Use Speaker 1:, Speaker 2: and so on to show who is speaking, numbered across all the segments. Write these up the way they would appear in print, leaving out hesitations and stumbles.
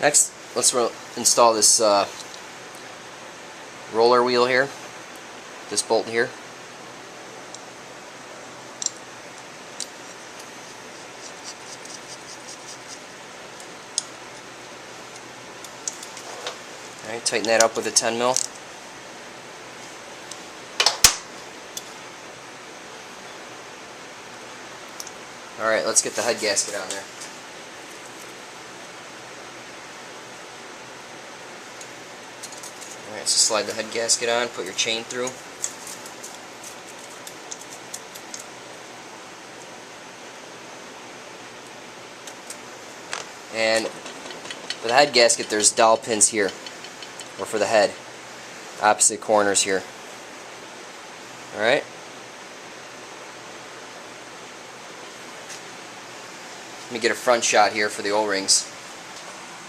Speaker 1: Next, let's install this roller wheel here, this bolt here. Alright, tighten that up with a 10 mil. Alright, let's get the head gasket on there. Alright, so slide the head gasket on, put your chain through. And for the head gasket, there's dowel pins here, or for the head, opposite corners here. Alright. Let me get a front shot here for the O-rings.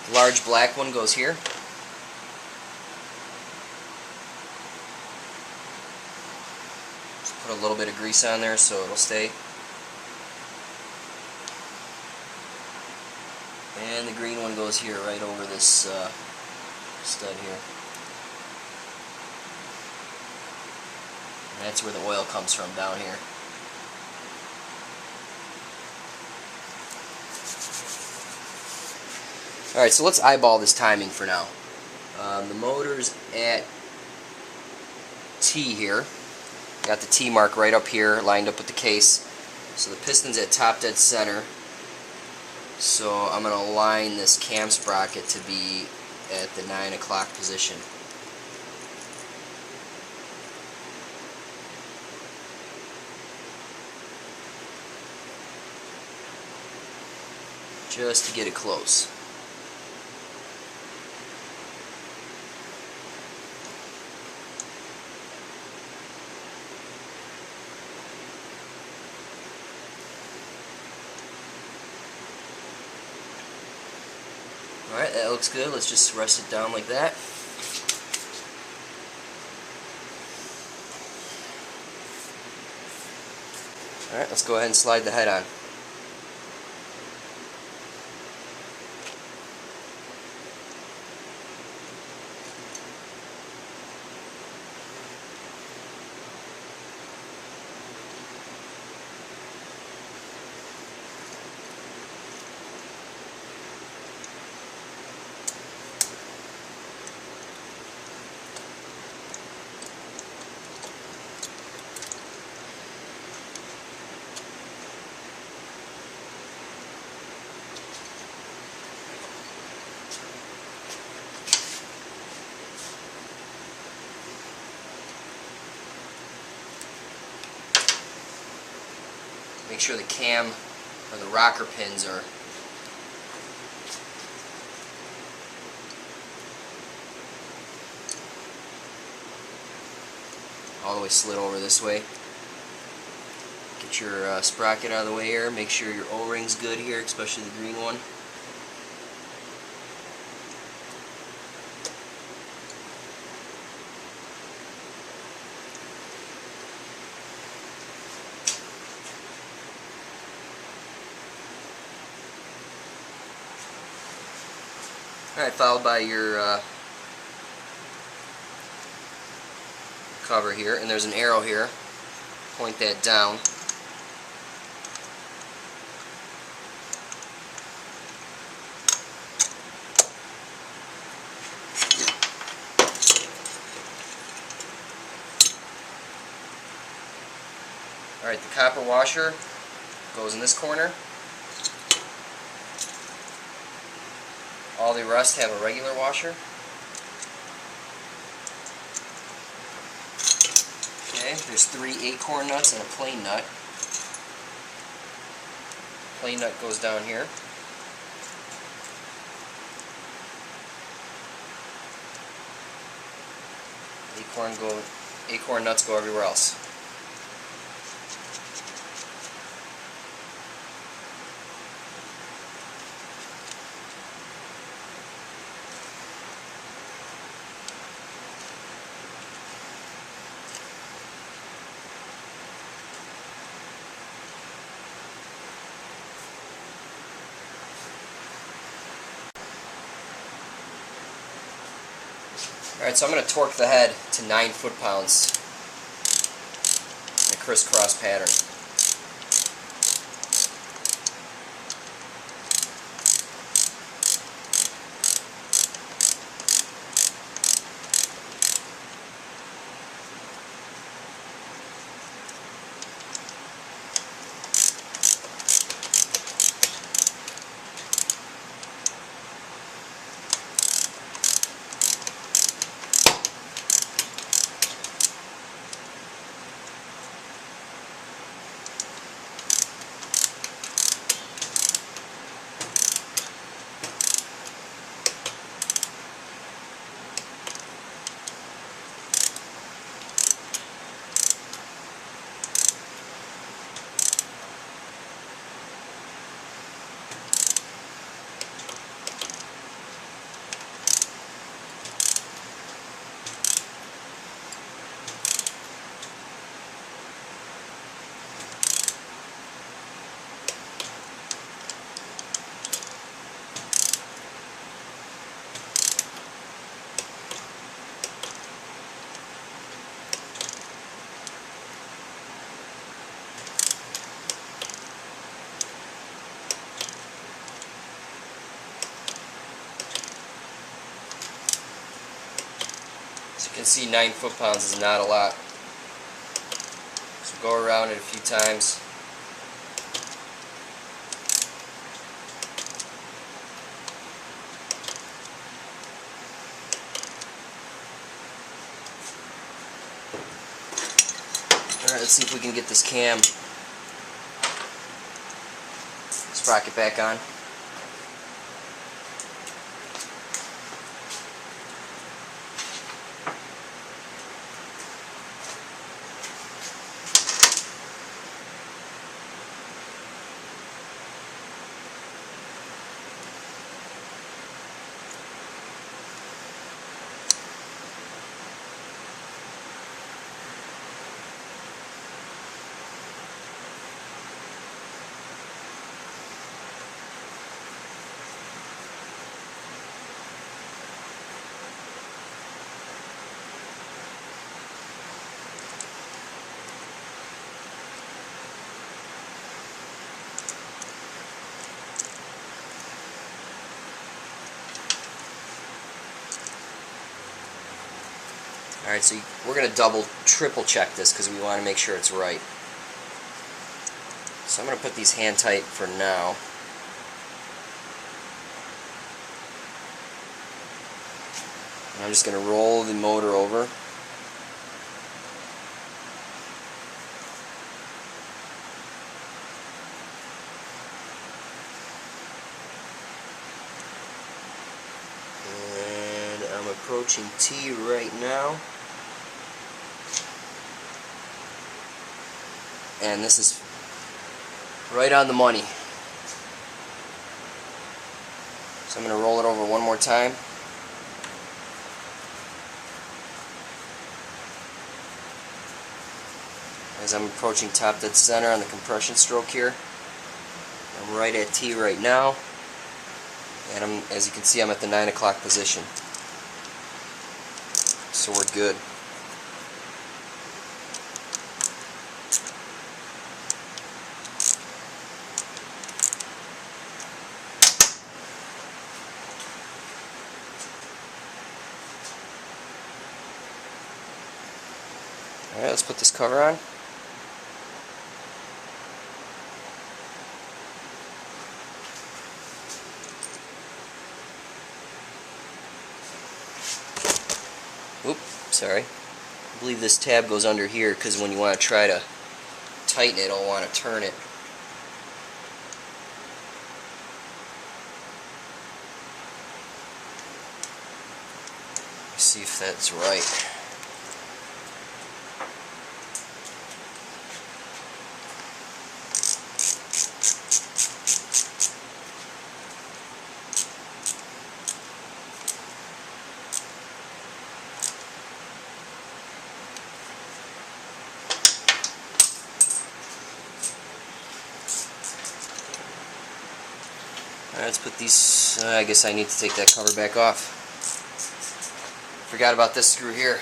Speaker 1: The large black one goes here. Just put a little bit of grease on there so it'll stay. And the green one goes here, right over this stud here. And that's where the oil comes from, down here. Alright, so let's eyeball this timing for now. The motor's at T here. Got the T mark right up here, lined up with the case. So the piston's at top dead center. So I'm going to align this cam sprocket to be at the 9 o'clock position. Just to get it close. Alright, that looks good. Let's just rest it down like that. Alright, let's go ahead and slide the head on. Make sure the cam or the rocker pins are all the way slid over this way. Get your sprocket out of the way here. Make sure your O-ring's good here, especially the green one. Alright, followed by your cover here, and there's an arrow here. Point that down. Alright, the copper washer goes in this corner. All the rest have a regular washer. Okay, there's 3 acorn nuts and a plain nut. Plain nut goes down here. Acorn nuts go everywhere else. Alright, so I'm going to torque the head to 9 foot-pounds in a crisscross pattern. As you can see, 9 foot-pounds is not a lot. So go around it a few times. Alright, let's see if we can get this cam sprocket back on. Alright, so we're going to triple check this because we want to make sure it's right. So I'm going to put these hand tight for now. And I'm just going to roll the motor over. And I'm approaching T right now. And this is right on the money. So I'm going to roll it over one more time. As I'm approaching top dead center on the compression stroke here. I'm right at T right now. And as you can see, I'm at the 9 o'clock position. So we're good. Alright, let's put this cover on. Oop, sorry. I believe this tab goes under here because when you want to try to tighten it, you'll want to turn it. Let's see if that's right. Alright, let's put these, I guess I need to take that cover back off. Forgot about this screw here.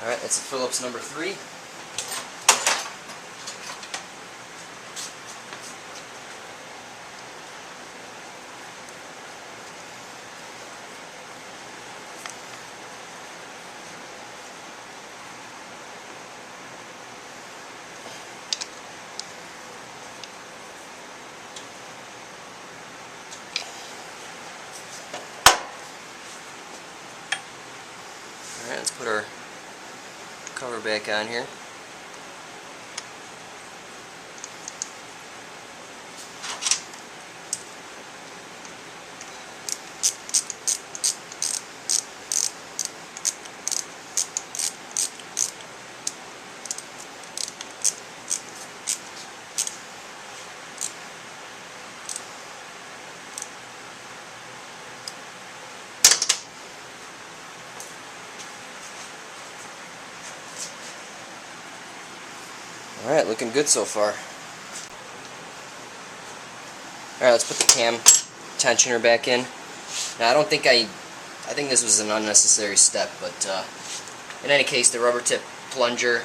Speaker 1: Alright, that's a Phillips number 3. Alright, let's put our cover back on here. Alright, looking good so far. Alright, let's put the cam tensioner back in. Now, I think this was an unnecessary step, but in any case, the rubber tip plunger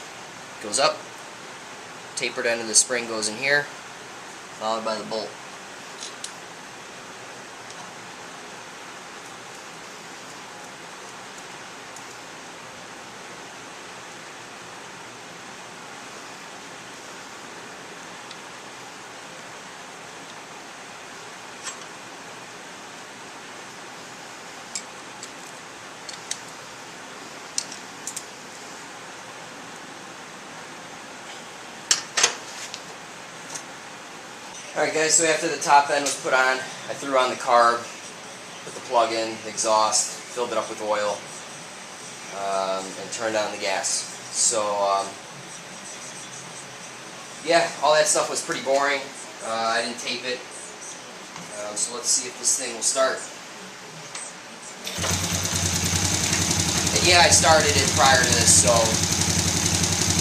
Speaker 1: goes up, tapered end of the spring goes in here, followed by the bolt. Alright guys, so after the top end was put on, I threw on the carb, put the plug in, the exhaust, filled it up with oil, and turned on the gas. So, yeah, all that stuff was pretty boring. I didn't tape it. So let's see if this thing will start. And yeah, I started it prior to this, so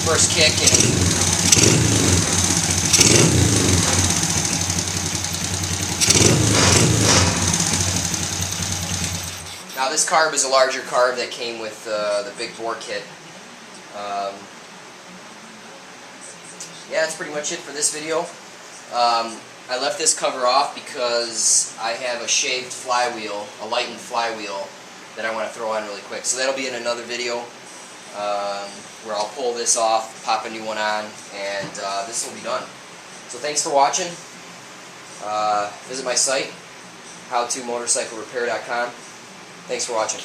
Speaker 1: first kick and now this carb is a larger carb that came with the big bore kit. Yeah, that's pretty much it for this video. I left this cover off because I have a shaved flywheel, a lightened flywheel, that I want to throw on really quick. So that'll be in another video where I'll pull this off, pop a new one on, and this will be done. So thanks for watching. Visit my site, howtomotorcyclerepair.com. Thanks for watching.